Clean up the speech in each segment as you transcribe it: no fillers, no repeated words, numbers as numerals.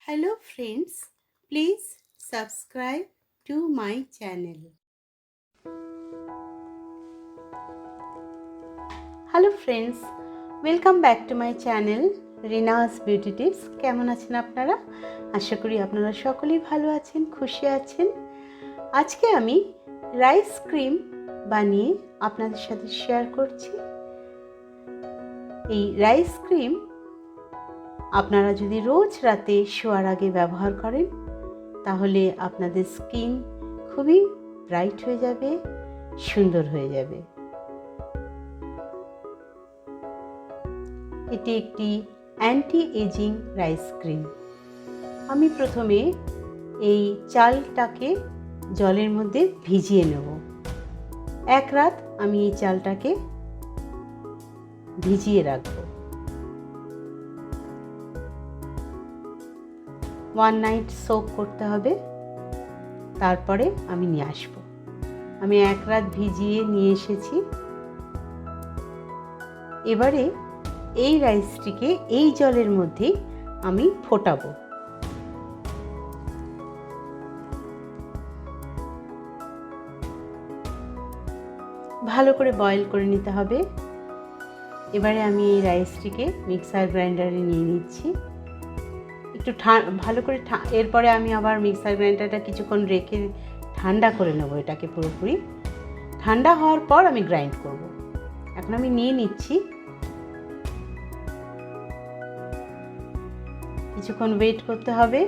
Hello friends, please subscribe to my channel. Hello friends, welcome back to my channel Rina'S Beauty Tips. কেমন আছেন আপনারা? আশা করি আপনারা সকলেই ভালো আছেন, খুশি আছেন। আজকে আমি রাইস ক্রিম বানিয়ে আপনাদের সাথে শেয়ার করছি। এই রাইস ক্রিম আপনারা যদি রোজ রাতে শোয়ার আগে ব্যবহার করেন তাহলে আপনাদের স্কিন খুবই ব্রাইট হয়ে যাবে, সুন্দর হয়ে যাবে। এটি একটি অ্যান্টি এজিং রাইস ক্রিম। আমি প্রথমে এই চালটাকে জলের মধ্যে ভিজিয়ে নেব। এক রাত আমি এই চালটাকে ভিজিয়ে রাখব। 1 নাইট সোক করতে হবে, তারপরে আমি নিয়ে আসবো। আমি এক রাত ভিজিয়ে নিয়ে এসেছি। এবারে এই রাইসটিকে এই জলের মধ্যে আমি ফোটাবো। ভালো করে বয়েল করে নিতে হবে। এবারে আমি এই রাইসটিকে মিক্সার গ্রাইন্ডারে নিয়ে নিচ্ছি। একটু ভালো করে এরপরে আমি আবার মিক্সার গ্রাইন্ডারটা কিছুক্ষণ রেখে ঠান্ডা করে নেব। এটাকে পুরোপুরি ঠান্ডা হওয়ার পর আমি গ্রাইন্ড করব। এখন আমি নিয়ে নিচ্ছি। কিছুক্ষণ ওয়েট করতে হবে।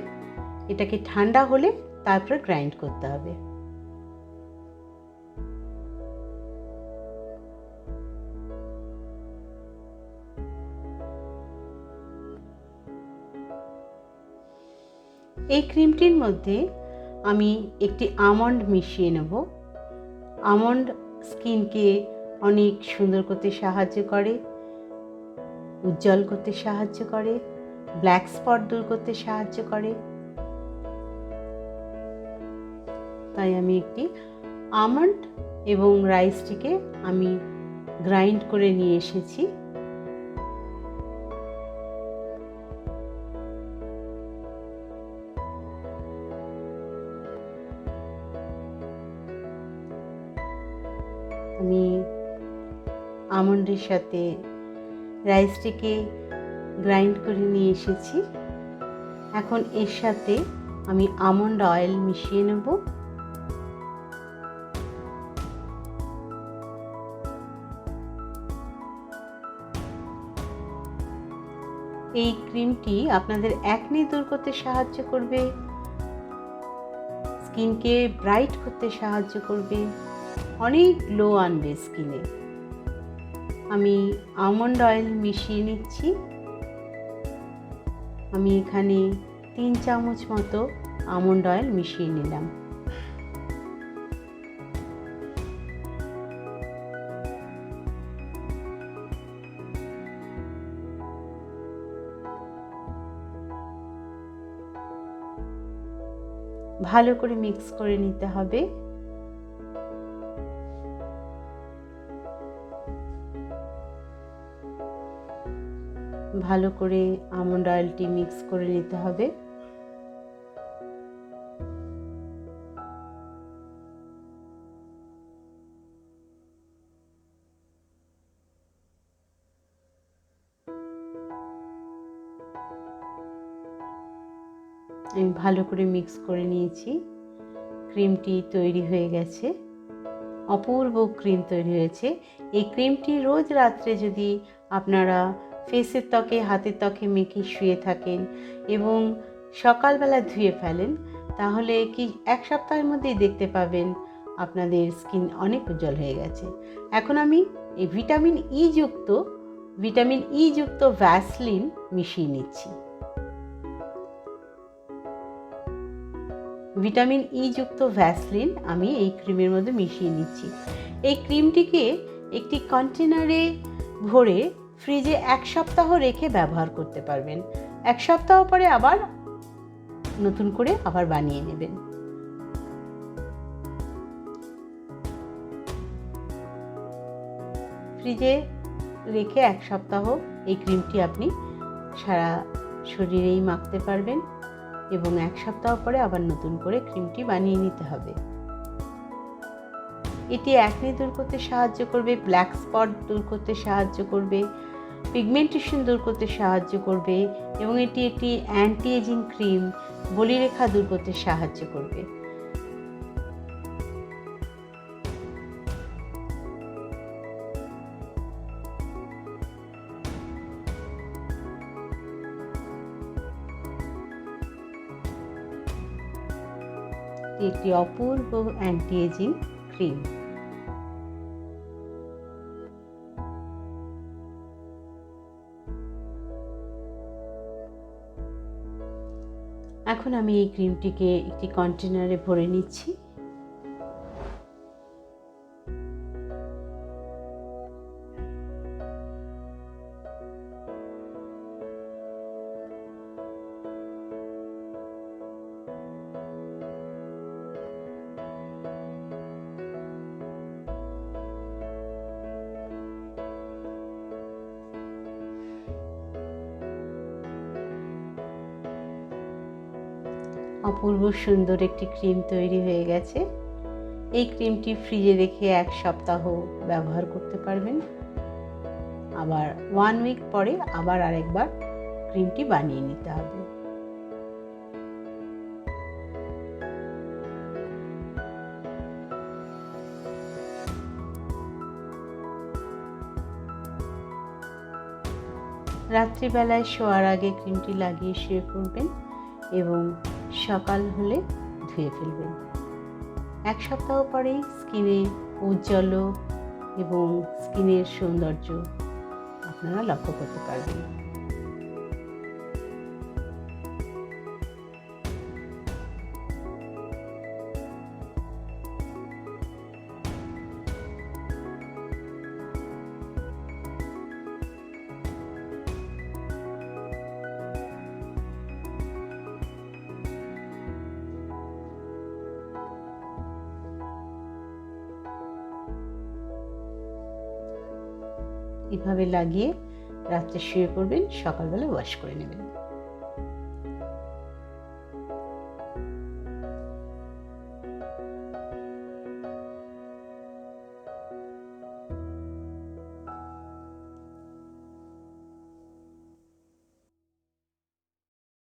এটাকে ঠান্ডা হলে তারপরে গ্রাইন্ড করতে হবে। এই ক্রিমটির মধ্যে আমি একটি আমন্ড মিশিয়ে নেব। আমন্ড স্কিনকে অনেক সুন্দর করতে সাহায্য করে, উজ্জ্বল করতে সাহায্য করে, ব্ল্যাক স্পট দূর করতে সাহায্য করে। তাই আমি একটি আমন্ড এবং রাইসটিকে আমি গ্রাইন্ড করে নিয়ে এসেছি। আমি আমন্ডের সাথে রাইসটিকে গ্রাইন্ড করে নিয়ে এসেছি। এখন এর সাথে আমি আমন্ড অয়েল মিশিয়ে নেব। এই ক্রিমটি আপনাদের অ্যাকনে দূর করতে সাহায্য করবে, স্কিনকে ব্রাইট করতে সাহায্য করবে, অনেক গ্লো আনবে স্কিনে। আমি আমন্ড অয়েল মিশিয়ে নিচ্ছি। আমি এখানে 3 চামচ মতো আমন্ড অয়েল মিশিয়ে নিলাম। ভালো করে মিক্স করে নিতে হবে। ভালো করে আমন্ড অয়েলটি মিক্স করে নিতে হবে। আমি ভালো করে মিক্স করে নিয়েছি। ক্রিমটি তৈরি হয়ে গেছে। অপূর্ব ক্রিম তৈরি হয়েছে। এই ক্রিমটি রোজ রাত্রে যদি আপনারা ফেসের ত্বকে, হাতের ত্বকে মেখে শুয়ে থাকেন এবং সকালবেলা ধুয়ে ফেলেন, তাহলে কি 1 সপ্তাহের মধ্যেই দেখতে পাবেন আপনাদের স্কিন অনেক উজ্জ্বল হয়ে গেছে। এখন আমি এই ভিটামিন ই যুক্ত ভ্যাসলিন মিশিয়ে নিচ্ছি। ভিটামিন ই যুক্ত ভ্যাসলিন আমি এই ক্রিমের মধ্যে মিশিয়ে নিচ্ছি। এই ক্রিমটিকে একটি কন্টেনারে ভরে ফ্রিজে 1 সপ্তাহ রেখে ব্যবহার করতে পারবেন। 1 সপ্তাহ পরে আবার নতুন করে আবার বানিয়ে নেবেন। ফ্রিজে রেখে 1 সপ্তাহ এই ক্রিমটি আপনি সারা শরীরেই মাখতে পারবেন। এবং 1 সপ্তাহ পরে আবার নতুন করে ক্রিমটি বানিয়ে নিতে হবে। এটি অ্যাকনে দূর করতে সাহায্য করবে, ব্ল্যাক স্পট দূর করতে সাহায্য করবে, পিগমেন্টেশন দূর করতে সাহায্য করবে এবং এটি একটি অ্যান্টি এজিং ক্রিম, বলিরেখা দূর করতে সাহায্য করবে। একটি অপূর্ব অ্যান্টি এজিং ক্রিম। এখন আমি এই ক্রিমটিকে একটি কন্টেনারে ভরে নিচ্ছি। অপূর্ব সুন্দর একটি ক্রিম তৈরি হয়ে গেছে। এই ক্রিমটি ফ্রিজে রেখে 1 সপ্তাহ ব্যবহার করতে পারবেন। আবার 1 উইক পরে আবার আরেকবার ক্রিমটি বানিয়ে নিতে হবে। রাত্রিবেলায় শোয়ার আগে ক্রিমটি লাগিয়ে শুয়ে পড়বেন এবং সকাল হলে ধুয়ে ফেলবেন। 1 সপ্তাহ পরেই স্কিনে উজ্জ্বল এবং স্কিনের সৌন্দর্য আপনারা লক্ষ্য করতে পারবেন। এভাবে লাগিয়ে রাত্রে শুয়ে পড়বেন, সকালবেলা ওয়াশ করে নেবেন।